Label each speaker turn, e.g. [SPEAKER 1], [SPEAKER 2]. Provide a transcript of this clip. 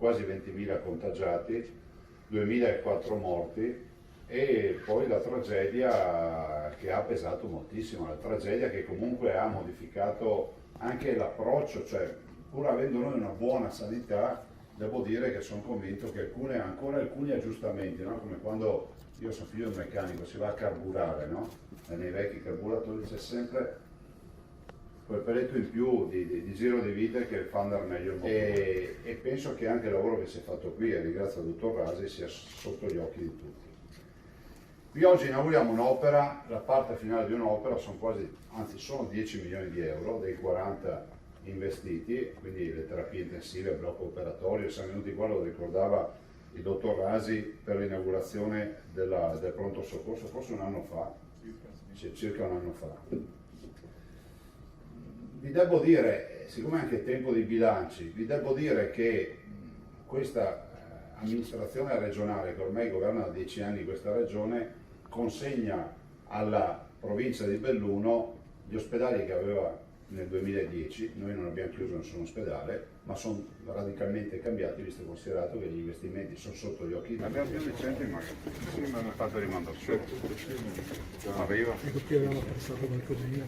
[SPEAKER 1] quasi 20.000 contagiati, 2.004 morti e poi la tragedia che ha pesato moltissimo, la tragedia che comunque ha modificato anche l'approccio, cioè pur avendo noi una buona sanità, devo dire che sono convinto che ancora alcuni aggiustamenti, no? Come quando io sono figlio di un meccanico, si va a carburare, no? E nei vecchi carburatori c'è sempre quel peletto in più di giro di vita che fa andare meglio il motore. E penso che anche il lavoro che si è fatto qui, e ringrazio il dottor Rasi, sia sotto gli occhi di tutti. Qui oggi inauguriamo un'opera, la parte finale di un'opera sono 10 milioni di euro, dei 40 investiti, quindi le terapie intensive, il blocco operatorio. Siamo venuti qua, lo ricordava il dottor Rasi, per l'inaugurazione del pronto soccorso, forse un anno fa, circa un anno fa. Vi devo dire, siccome è anche tempo dei bilanci, vi devo dire che questa amministrazione regionale, che ormai governa da 10 anni questa regione, consegna alla provincia di Belluno gli ospedali che aveva nel 2010. Noi non abbiamo chiuso nessun ospedale, ma sono radicalmente cambiati, visto e considerato che gli investimenti sono sotto gli occhi di tutti.
[SPEAKER 2] Abbiamo più recenti magari, sì, mi hanno fatto rimandare su. Arriva.
[SPEAKER 3] Ecco, qui avevamo passato qualcosina.